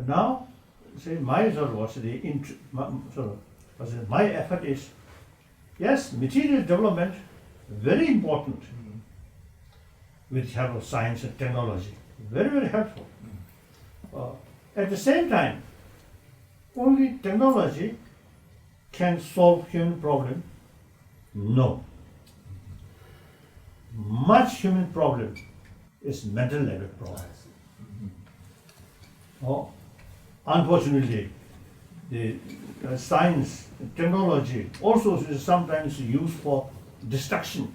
now, say my my effort is, yes, material development very important with help of science and technology, very, very helpful. At the same time, only technology can solve human problem? No. Much human problem is mental level problem. Unfortunately, the science, technology also is sometimes used for destruction,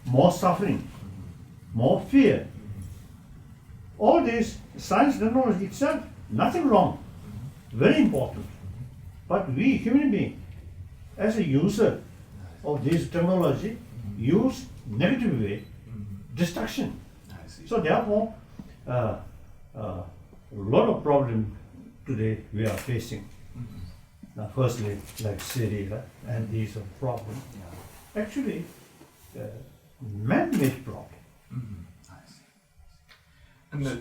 more suffering, more fear. All this science, technology itself, nothing wrong, very important. But we human beings, as a user of this technology, use negative way, destruction. So therefore, a lot of problem today we are facing. Now, firstly, like Syria and these are problems. Actually, man-made problem.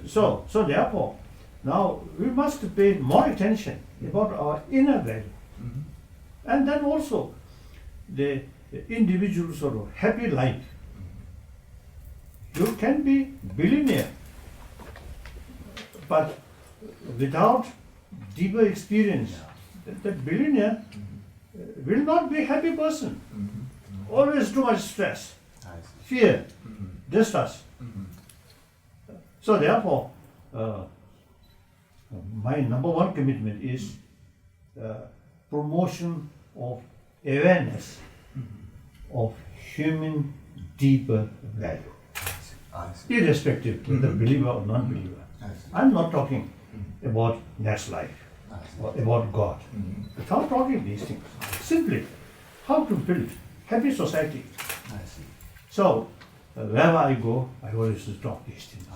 So therefore, now we must pay more attention about our inner value, and then also the individual sort of happy life. You can be billionaire, but without deeper experience, the billionaire will not be a happy person. Always too much stress, fear, distrust. So therefore, my number one commitment is promotion of awareness of human deeper value, irrespective of the believer or non-believer. I'm not talking about next life or about God. Without talking these things, simply how to build happy society. So wherever I go, I always talk these things.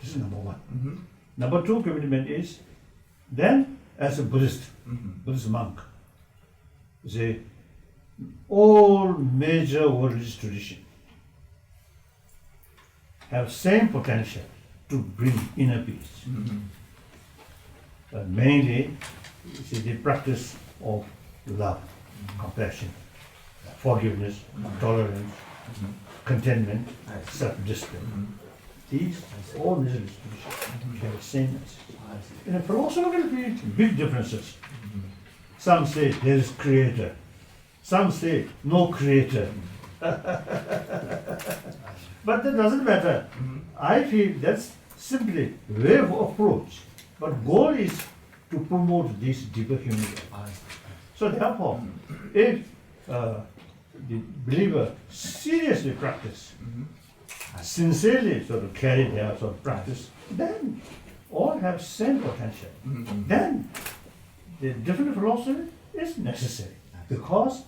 This is number one. Number two commitment is, then as a Buddhist monk, say all major religious traditions have same potential to bring inner peace. Mainly, you see, the practice of love, compassion, forgiveness, tolerance, contentment, self-discipline. These all religious traditions have the same message. In a philosophical field, big differences. Some say there is creator, some say no creator. But that doesn't matter. I feel that's simply way of approach. But goal is to promote this deeper human life. So therefore, if the believer seriously practice, sincerely sort of carry their sort of practice, then all have same potential. Then the different philosophy is necessary, because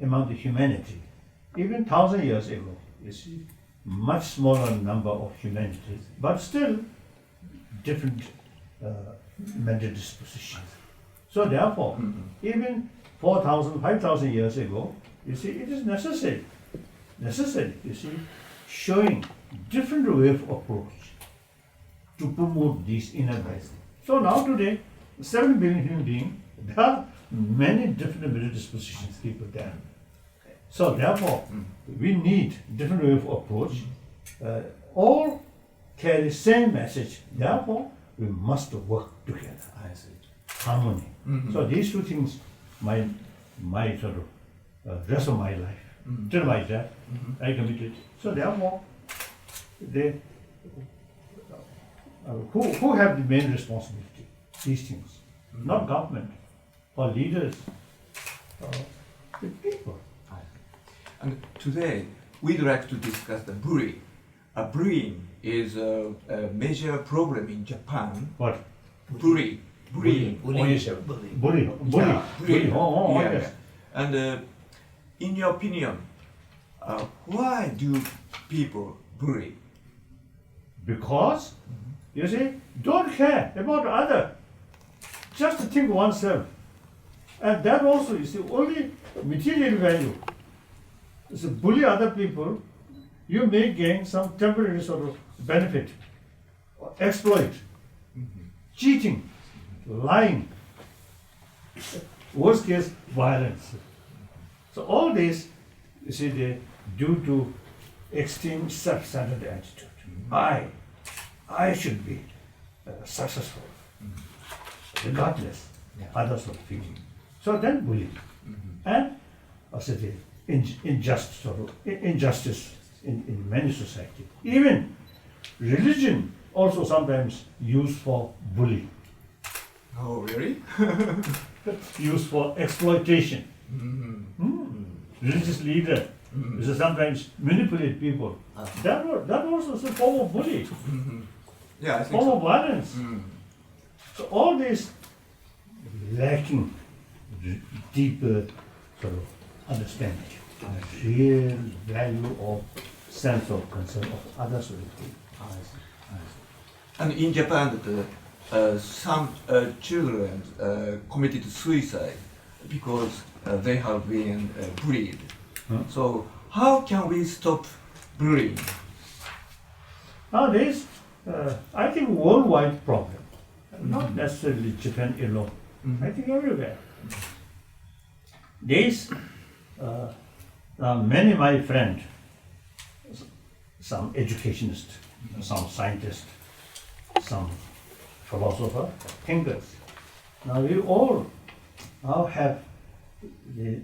among the humanity, even 1,000 years ago, you see, much smaller number of humanity, but still different mental dispositions. So therefore, even 4,000, 5,000 years ago, you see, it is necessary, you see, showing different way of approach to promote this inner value. So now today, 7 billion human beings, there are many different mental dispositions people there. So therefore, we need different way of approach. All carry same message. Therefore, we must work together. Harmony. So these two things, my sort of rest of my life, till my death, I committed. So therefore, they who have the main responsibility? These things, not government or leaders, the people. And today, we'd like to discuss the bullying. Bullying is a major problem in Japan. What? Bullying. Bullying. Yes. And in your opinion, why do people bully? Because, you see, don't care about other. Just think oneself. And that also, you see, only material value. So bully other people, you may gain some temporary sort of benefit. exploit, cheating, lying, worst case, violence. So all this, you see, they due to extreme self-centered attitude. I should be successful, regardless others are feeling. So then bullying, and also the injustice in many society. Even religion also sometimes used for bullying, Oh, really? used for exploitation. Religious leader is sometimes manipulate people. That also is a form of bullying, Yeah, I think form so. of violence. So all this lacking deeper sort of understanding, real value of sense of concern of others. And in Japan, some children committed suicide because they have been bullied. So how can we stop bullying? Nowadays, I think worldwide problem, not necessarily Japan alone. I think everywhere. These, many of my friends, some educationists, some scientists, some philosopher, thinkers. Now we all now have the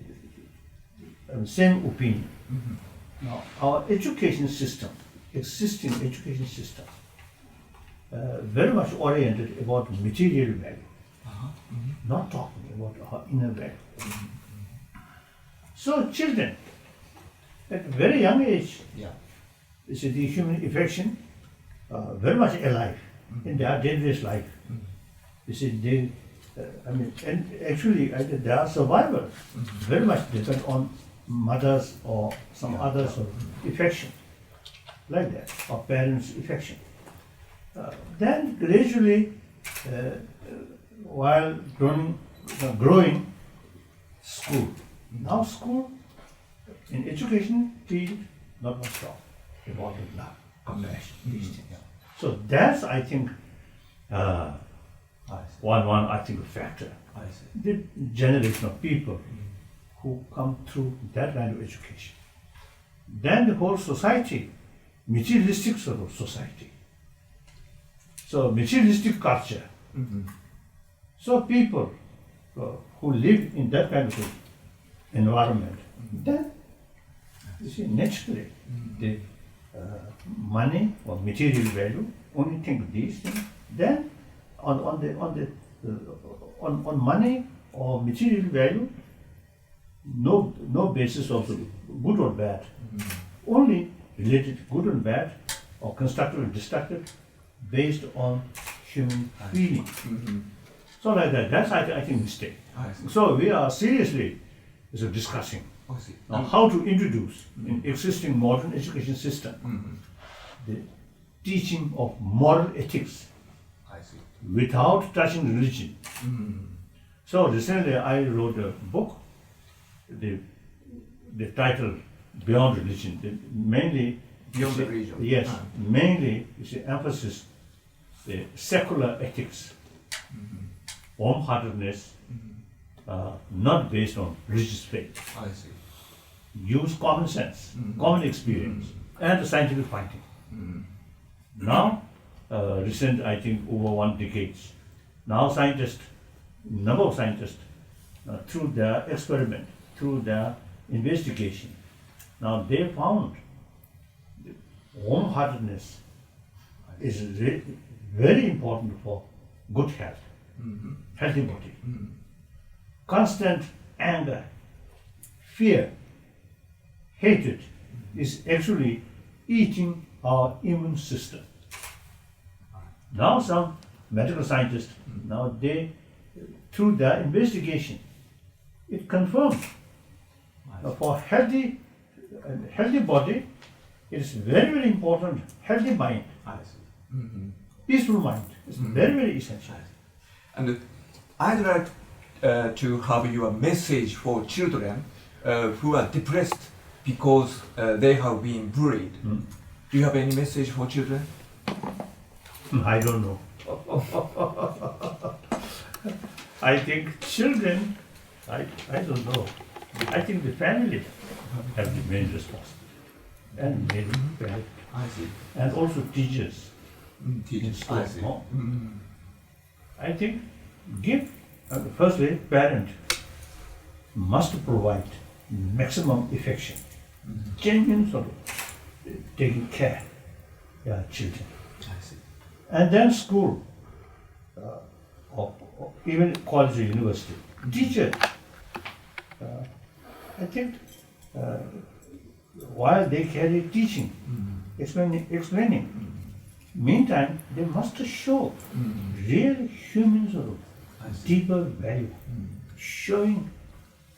same opinion. Now our education system, existing education system, very much oriented about material value, not talking about our inner value. So children, at a very young age, you see the human affection very much alive in their daily life. You see, they, and actually their survival very much depend on mothers or some others of affection, like that, or parents' affection. Then gradually, while growing, school. Now school, in education field, not much talk about love, compassion, these things. So that's, I think, one I think factor. The generation of people who come through that kind of education. Then the whole society, materialistic sort of society. So materialistic culture. So people who live in that kind of environment, then you see naturally the money or material value, only think these things. Then on money or material value, no basis of good or bad, only related good and bad or constructive and destructive based on human feeling. So like that, that's I think mistake. So we are seriously discussing how to introduce in existing modern education system the teaching of moral ethics without touching religion. So recently I wrote a book, the title Beyond Religion, mainly Beyond the religion. Yes, mainly you see emphasis the secular ethics, warm-heartedness, not based on religious faith. Use common sense, common experience, and scientific finding. Now, recent, I think, over 1 decade, now number of scientists, through their experiment, through their investigation, now they found warm-heartedness is very important for good health, healthy body. Constant anger, fear, hatred is actually eating our immune system. Now some medical scientists, now they, through their investigation, it confirmed for healthy body, it is very, very important, healthy mind, peaceful mind is very, very essential. And I'd like to have your message for children who are depressed because they have been bullied. Do you have any message for children? I don't know. I think children, I don't know. I think the family have the main responsibility and main parent, I see. and also teachers. Teachers. school, I see. no? I think give, firstly, parent must provide maximum affection, genuine sort of taking care of children. I see. And then school, or even college or university, teacher, I think while they carry teaching, explaining, meantime they must show real human sort of deeper value, showing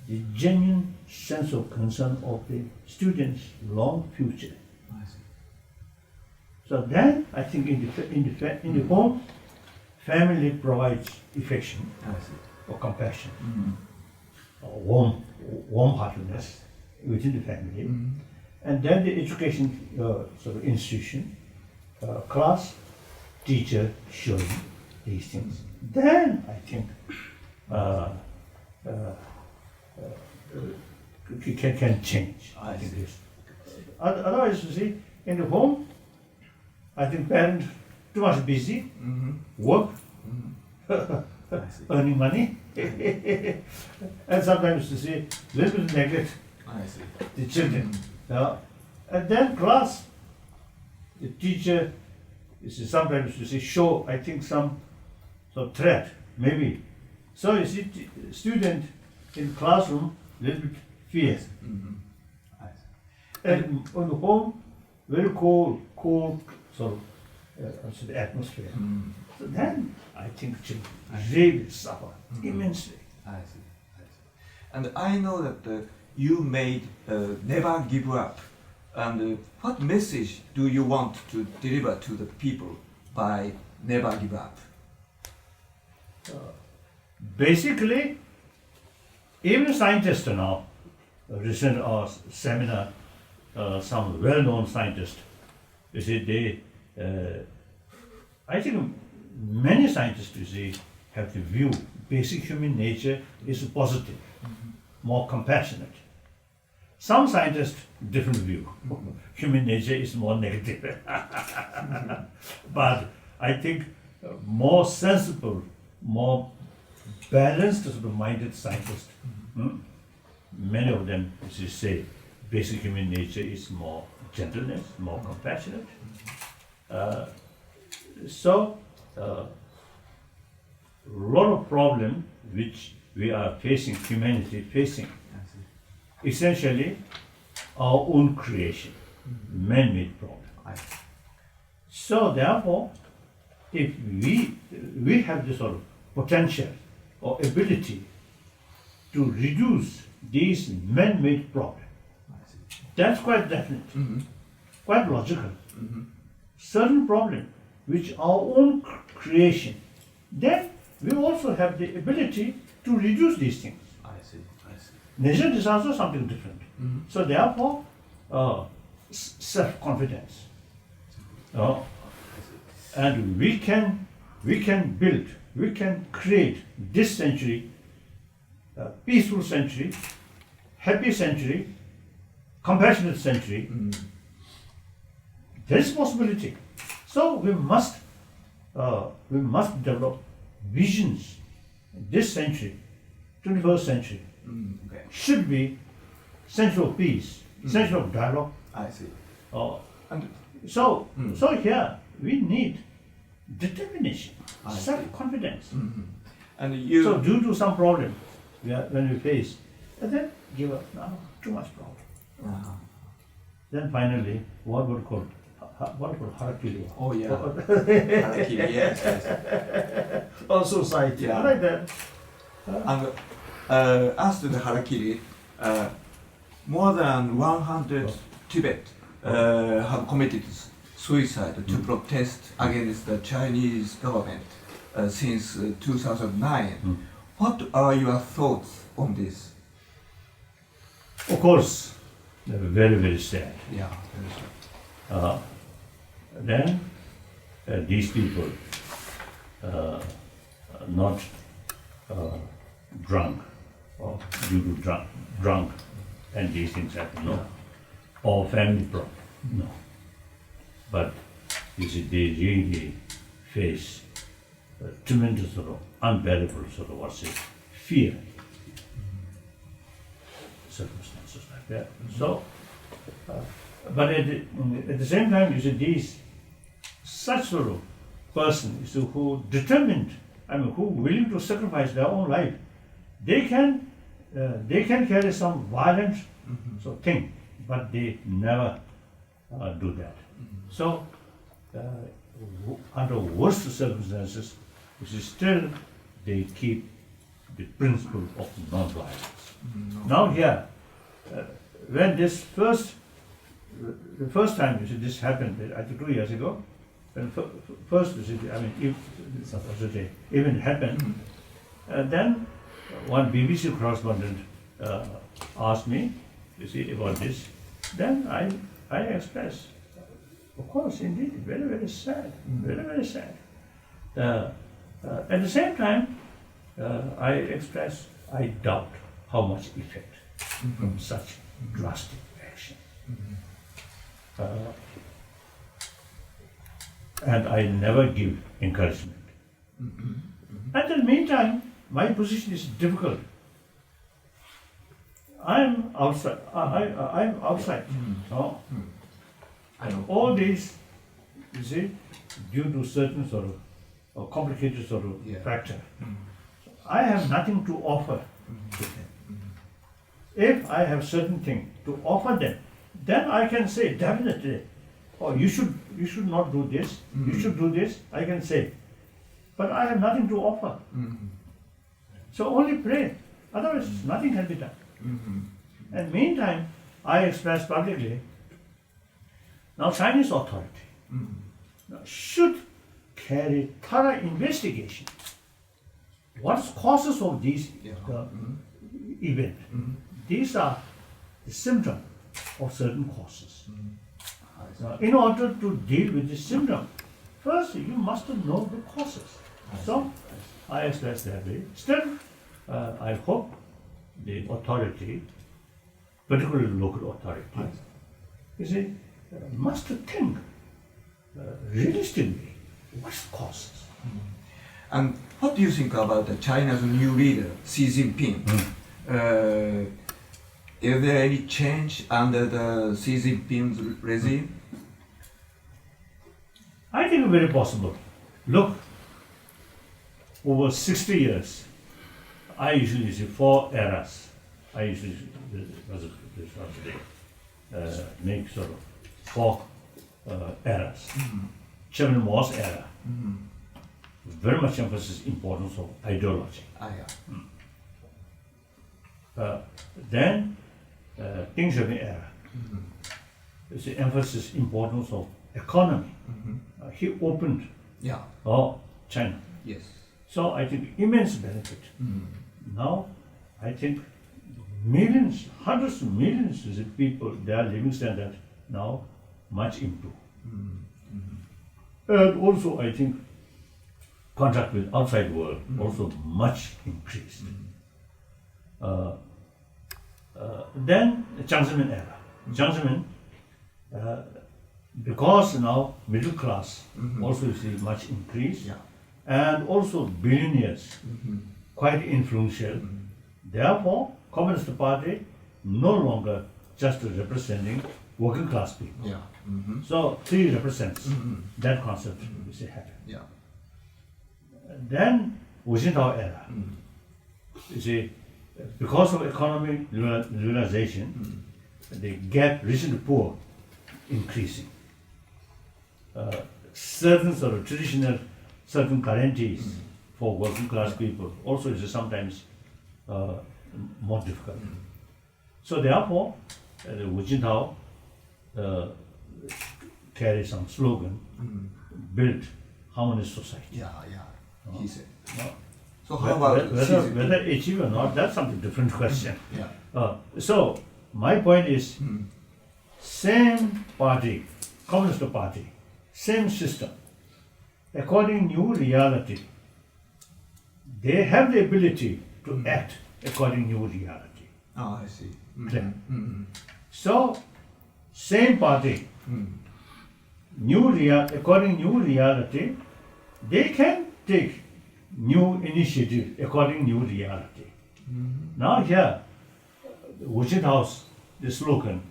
the genuine sense of concern of the students' long future. I see. So then I think in the home, family provides affection I see. or compassion, or warm-heartedness within the family, and then the education sort of institution, class, teacher showing these things. Then I think can change. I see. this. Otherwise, you see, in the home, I think parents too much busy, work, I see. earning money, and sometimes you see little bit neglect I see. the children. And then class, the teacher, you see, sometimes you see show, I think some threat, maybe. So you see student in classroom, little bit fear. I see. And on the home, very cold sort of also the atmosphere. So then I think children really suffer immensely. I see. I see. And I know that you made never give up. And what message do you want to deliver to the people by never give up? Basically, even scientists now, recent seminar, some well-known scientists, you see, they, I think many scientists, you see, have the view basic human nature is positive, more compassionate. Some scientists, different view. Human nature is more negative. But I think more sensible, more balanced sort of minded scientists, many of them say basic human nature is more gentleness, more compassionate. So, lot of problem which we are facing, humanity facing, essentially our own creation, man-made problem. So therefore, if we have this sort of potential or ability to reduce these man-made problems, that's quite definite, quite logical. Certain problem which our own creation, then we also have the ability to reduce these things. I see. I see. Nature disaster is something different. So therefore, self-confidence. And we can build, we can create this century, peaceful century, happy century, compassionate century. There is possibility. So we must develop visions. This century, 21st century, Okay. should be century of peace, century of dialogue. I see. And so here we need determination, I see. self-confidence. And you. So due to some problem when we face, and then give up. No, too much problem. Then finally, what would call harakiri? Oh yeah. Harakiri, yes, yes. Or society, Yeah. like that. And as to the harakiri, more than 100 Tibet have committed suicide to protest against the Chinese government since 2009. What are your thoughts on this? Of course, very, very sad. Yeah. Then these people not drunk or due to drunk and these things happen, no. Or family problem, no. But you see, they really face a tremendous sort of unbearable sort of fear circumstances like that. So, but at the same time, you see, these such sort of person who determined, who willing to sacrifice their own life, they can carry some violent sort of thing, but they never do that. So, under worst circumstances, still they keep the principle of non-violence. Now here, when the first time this happened, I think 2 years ago, when first event happened, then one BBC correspondent asked me, about this. Then I expressed, of course, indeed, very, very sad, very, very sad. At the same time, I express, I doubt how much effect from such drastic action. And I never give encouragement. At the meantime, my position is difficult. I'm outside. I'm outside. So, all these, you see, due to certain sort of or complicated sort of factor. I have nothing to offer to them. If I have certain thing to offer them, then I can say definitely, oh, you should not do this, you should do this, I can say. But I have nothing to offer. So only pray, otherwise nothing can be done. And meantime, I express publicly, now Chinese authority should carry thorough investigation. What's causes of these events? These are the symptom of certain causes. Now, in order to deal with the symptom, first you must know the causes. So I express that way. Still, I hope the authority, particularly local authority, you see, must think realistically what's the causes. And what do you think about China's new leader, Xi Jinping? Is there any change under the Xi Jinping's regime? I think very possible. Look, over 60 years, I usually see 4 eras. I usually make sort of 4 eras. Chairman Mao's era, very much emphasis importance of ideology. Then Deng Xiaoping era, it's the emphasis importance of economy. He opened China. Yes. So I think immense benefit. Now I think millions, hundreds of millions of people, their living standard now much improved. And also I think contact with outside world also much increased. Then Jiang Zemin era. Jiang Zemin, because now middle class also you see much increase, and also billionaires quite influential. Therefore, Communist Party no longer just representing working class people. So 3 represents that concept you see happen. Then Wu Jintao era, you see, because of economic liberalization, the gap rich and poor increasing. Certain sort of traditional, certain guarantees for working class people also is sometimes more difficult. So therefore, Wu Jintao carries some slogan, build harmonious society. He said. So how about whether achieve or not, that's something different question. So my point is, same party, Communist Party, same system, according new reality. They have the ability to act according new reality. I see. Clear? So, same party, according new reality, they can take new initiative according new reality. Now here, Wujin House, the slogan,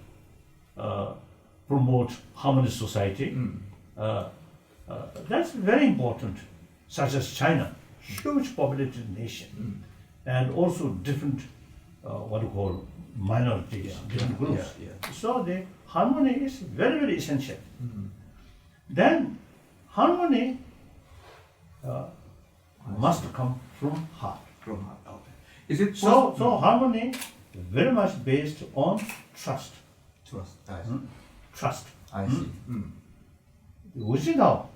promote harmonious society. That's very important, such as China, huge populated nation, and also different, what you call, minorities, different groups. So the harmony is very, very essential. Then harmony must come from heart. From heart. Okay. Is it So harmony very much based on trust. trust? I see. Trust. I see. Wujin,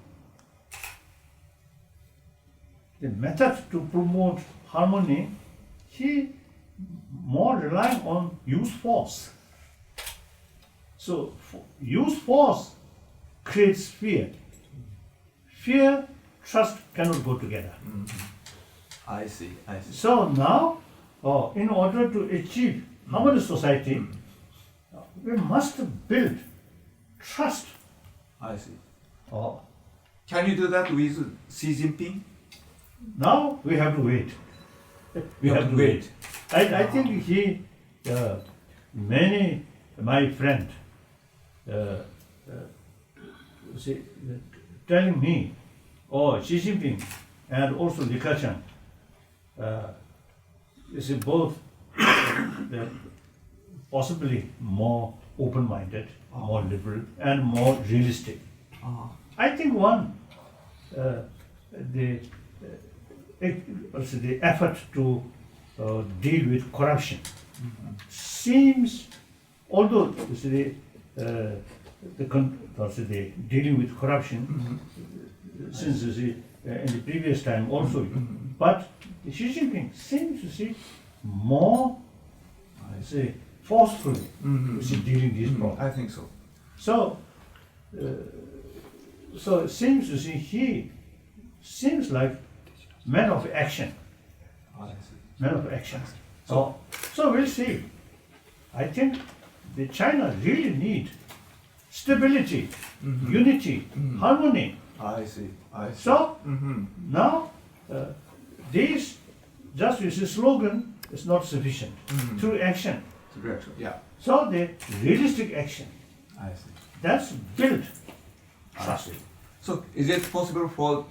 the method to promote harmony, he more relying on use force. So use force creates fear. Fear, trust cannot go together. I see. I see. So now, in order to achieve harmonious society, we must build trust. I see. Oh, Can you do that with Xi Jinping? now we have to wait. We have to wait. I think he, my friend, telling me, Xi Jinping and also Li Keqiang, both possibly more open-minded, more liberal, and more realistic. I think the effort to deal with corruption seems, although dealing with corruption since in the previous time also, but Xi Jinping seems to see more forcefully dealing these problems. I think so. So it seems to see he seems like man of action. I see. Man of action. So we'll see. I think the China really need stability, unity, harmony. I see. I see. So now these just with a slogan is not sufficient. Through action. Direction. Yeah. So the realistic action, I see. that's built I trust. see. So is it possible for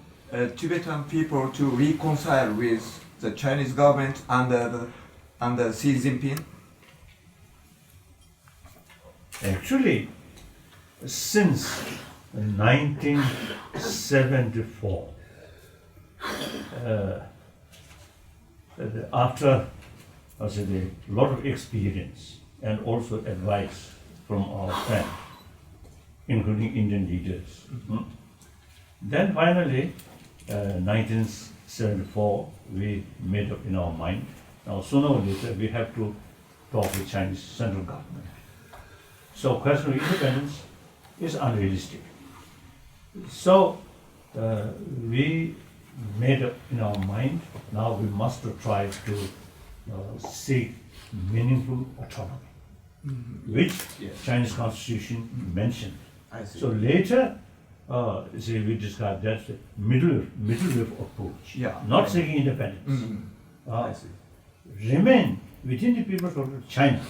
Tibetan people to reconcile with the Chinese government under Xi Jinping? Actually, since 1974, after a lot of experience and also advice from our friends, including Indian leaders, then finally, 1974, we made up in our mind. Now, sooner or later, we have to talk with Chinese central government. So, question of independence is unrealistic. So, we made up in our mind. Now we must try to seek meaningful autonomy, which Chinese Constitution mentioned. I see. So later, we discussed that middle way approach, not seeking independence. I see. Remain within the People's Republic of China.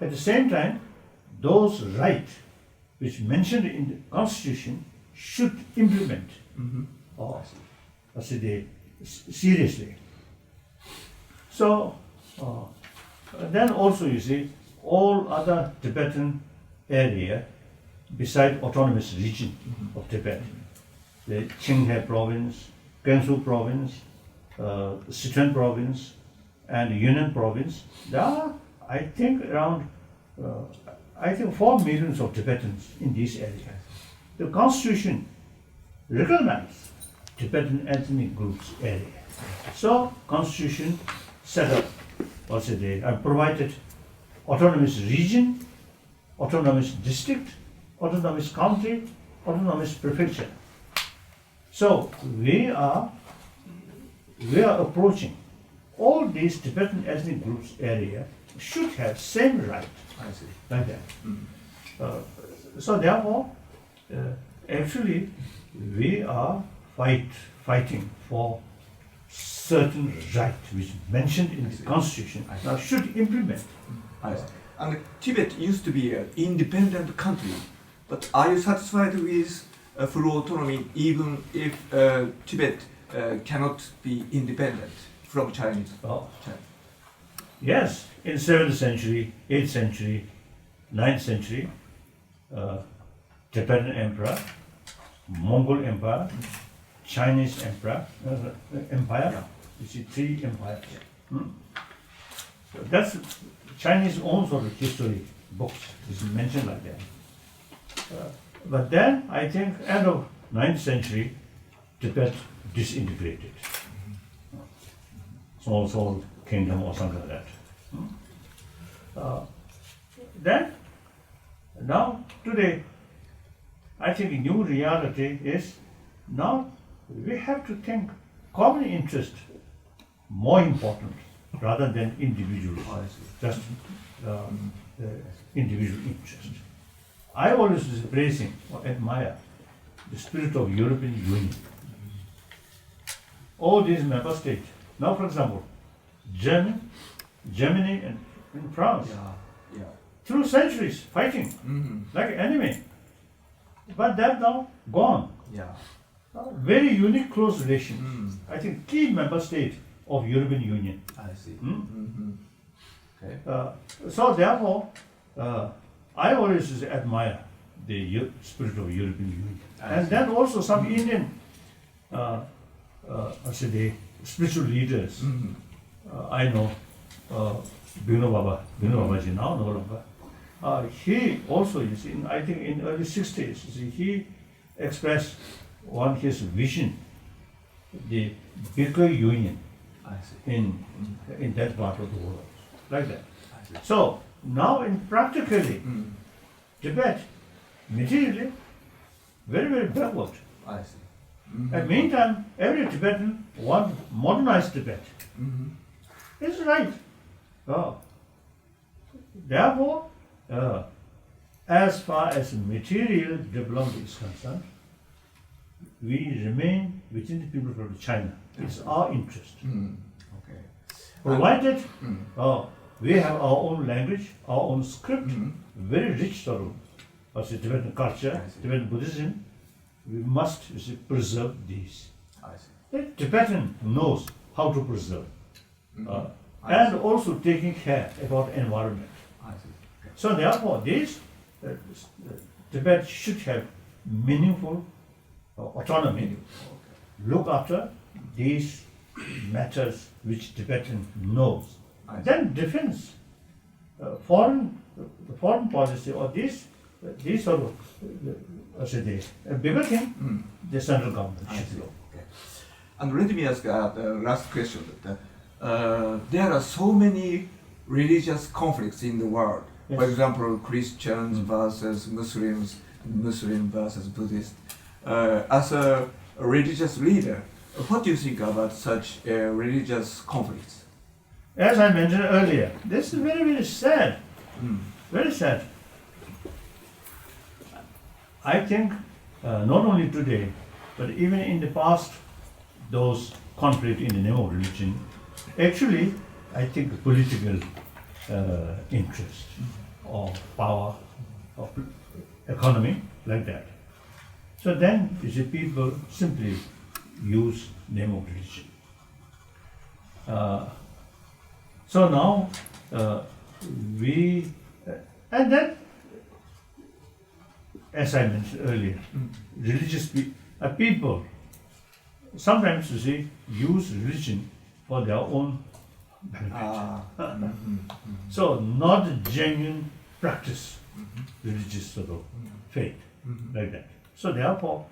At the same time, those rights which mentioned in the Constitution should implement seriously. So then also you see all other Tibetan area beside autonomous region of Tibet, the Qinghai province, Gansu province, Sichuan province, and Yunnan province, there are, I think, around 4 million of Tibetans in these areas. The Constitution recognizes Tibetan ethnic groups area. So Constitution set up, provided autonomous region, autonomous district, autonomous county, autonomous prefecture. So we are approaching all these Tibetan ethnic groups area should have same right I see. like that. So therefore, actually, we are fighting for certain right which mentioned in the constitution. Now should implement. I see. And Tibet used to be an independent country, but are you satisfied with full autonomy even if Tibet cannot be independent from Chinese? Well, China? yes, in 7th century, 8th century, 9th century, Tibetan emperor, Mongol empire, Chinese empire, Yeah. you see 3 empires. So that's Chinese own sort of history books is mentioned like that. But then I think end of 9th century, Tibet disintegrated. Small kingdom or something like that. Then, now today, I think a new reality is now we have to think common interest more important rather than individual, just individual interest. I always was praising or admire the spirit of European Union. All these member states. Now, for example, Germany and France, Yeah. through centuries fighting like enemy, but that now gone. Yeah. Very unique close relations. I think key member state of European Union. I see. Okay. So therefore, I always admire the spirit of European Union. And then also some Indian, I say the spiritual leaders. I know Bino Babaji now no longer. He also, you see, I think in early 60s, you see, he expressed on his vision the bigger union I see. in that part of the world, like that. So now in practically, Tibet, materially, very backward. I see. And meantime, every Tibetan wants modernized Tibet. It's right. Therefore, as far as material development is concerned, we remain within the people of China. It's our interest. Okay. Provided we have our own language, our own script, very rich sort of Tibetan culture, Tibetan Buddhism, we must preserve these. I see. The Tibetan knows how to preserve. And also taking care about environment. I see. Okay. So therefore, this Tibet should have meaningful autonomy. Look after these matters which Tibetan knows. Then defense, foreign policy or these sort of a bigger thing, the central government should do. Okay. And let me ask the last question. There are so many religious conflicts in the world. Yes. For example, Christians versus Muslims, Muslim versus Buddhists. As a religious leader, what do you think about such religious conflicts? As I mentioned earlier, this is very sad. Very sad. I think not only today, but even in the past, those conflicts in the name of religion, actually, I think political interest or power or economy, like that. So then, you see, people simply use name of religion. So now, and then, as I mentioned earlier, religious people, sometimes, you see, use religion for their own benefit. So not a genuine practice, religious sort of faith, like that. So therefore,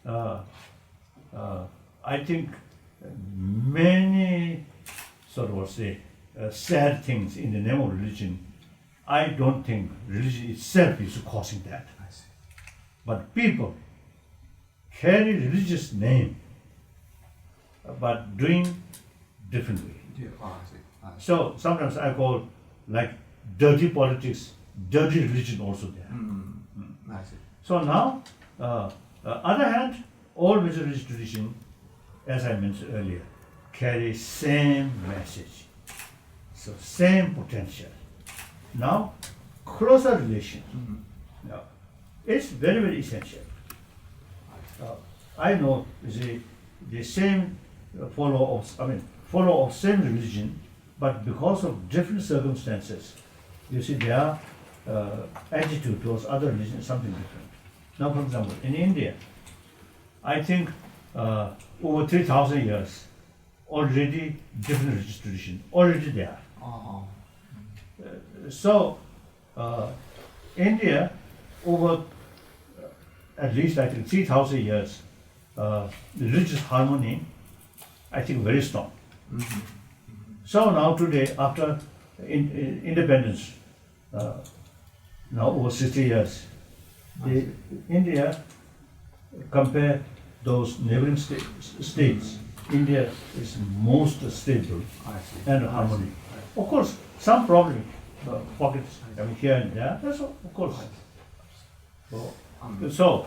I think many sort of sad things in the name of religion. I don't think religion itself is causing that. But people carry religious name, but doing different way. Yeah. I see. So sometimes I call like dirty politics, dirty religion also there. I see. So now, other hand, all major religious tradition, as I mentioned earlier, carry same message, so same potential. Now, closer relation. Now, it's very, very essential. I know the same follow of same religion, but because of different circumstances, you see their attitude towards other religions is something different. Now, for example, in India, I think over 3,000 years, already different religious tradition already there. So, India, over at least I think 3,000 years, religious harmony, I think very strong. So now today, after independence, now over 60 years, India, compare those neighboring states, India is most stable and harmony. Of course, some problem, pockets here and there, that's of course. So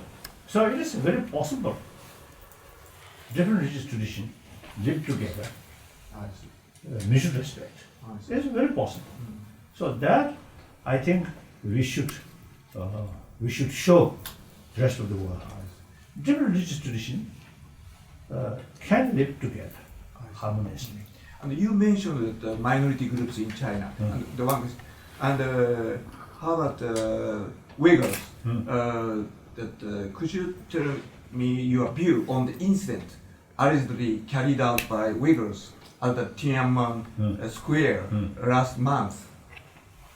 it is very possible. Different religious tradition live together, mutual respect. It's very possible. So that I think we should show the rest of the world. Different religious tradition can live together harmoniously. And you mentioned the minority groups in China, and the one is, and how about Uyghurs? Could you tell me your view on the incident allegedly carried out by Uyghurs at the Tiananmen Square last month?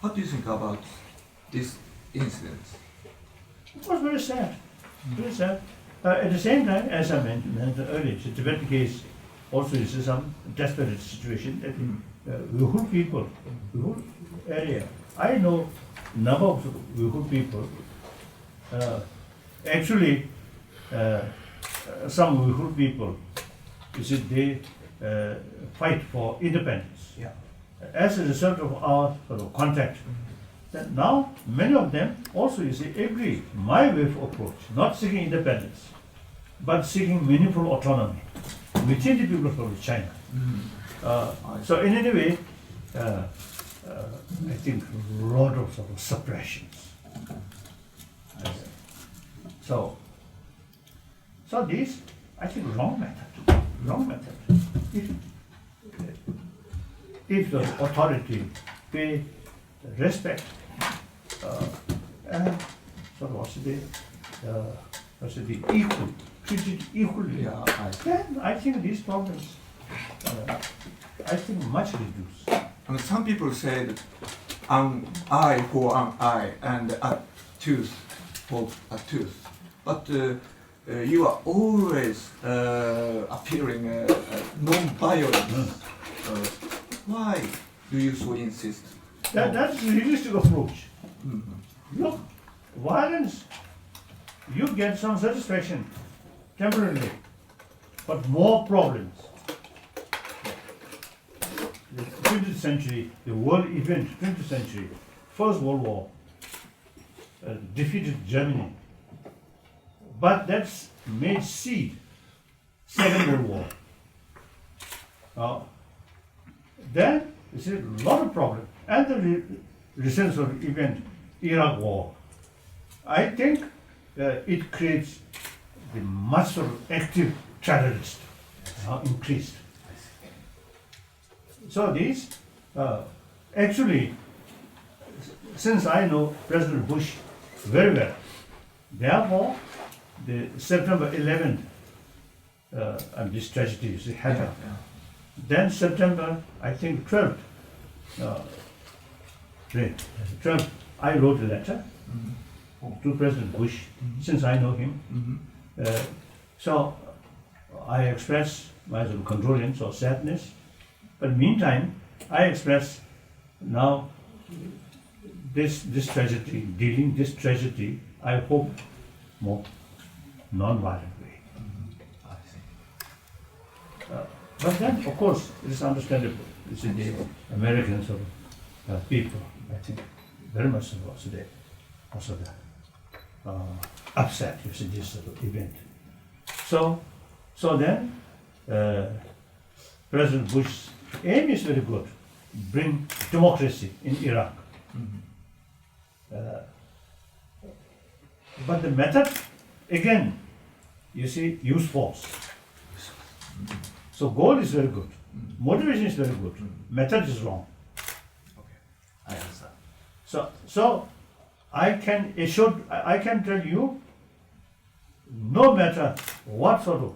What do you think about this incident? It was very sad. Very sad. At the same time, as I mentioned earlier, the Tibetan case also is some desperate situation that Uyghur people, Uyghur area. I know number of Uyghur people. Actually, some Uyghur people, you see, they fight for independence. Yeah. As a result of our sort of contact, then now many of them also, you see, agree my way of approach, not seeking independence, but seeking meaningful autonomy within the people of China. So in any way, I think a lot of sort of suppressions. So this, I think, wrong method. If the authority pay respect and sort of equal, treated equally, then I think these problems, I think, much reduced. And some people say that an eye for an eye and a tooth for a tooth. But you are always appearing non-violence. Why do you so insist? That's the realistic approach. Look, violence, you get some satisfaction temporarily, but more problems. The 20th century, the world event, 20th century, First World War, defeated Germany. But that's made seed, Second World War. Then, you see, a lot of problems. And the recent sort of event, Iraq War. I think it creates the much sort of active terrorists increased. So these, actually, since I know President Bush very well, therefore, the September 11th, and this tragedy happened. Then September, I think 12th, 12th, I wrote a letter to President Bush, since I know him. So I express my sort of condolence or sadness, but meantime, I express now this tragedy, dealing this tragedy, I hope more non-violent way. But then, of course, it is understandable. It's the American sort of people, I think, very much so also upset with this sort of event. So then, President Bush's aim is very good, bring democracy in Iraq. But the method, again, you see, use force. So goal is very good, motivation is very good, method is wrong. Okay, I understand. So I can tell you, no matter what sort of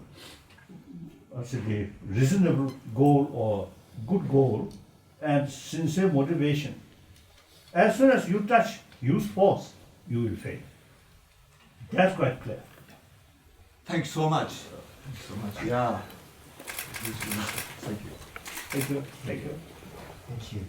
reasonable goal or good goal and sincere motivation, as soon as you use force, you will fail. That's quite clear. Thank you so much. Thank you so much. Yeah. Thank you. Thank you. Thank you. Thank you.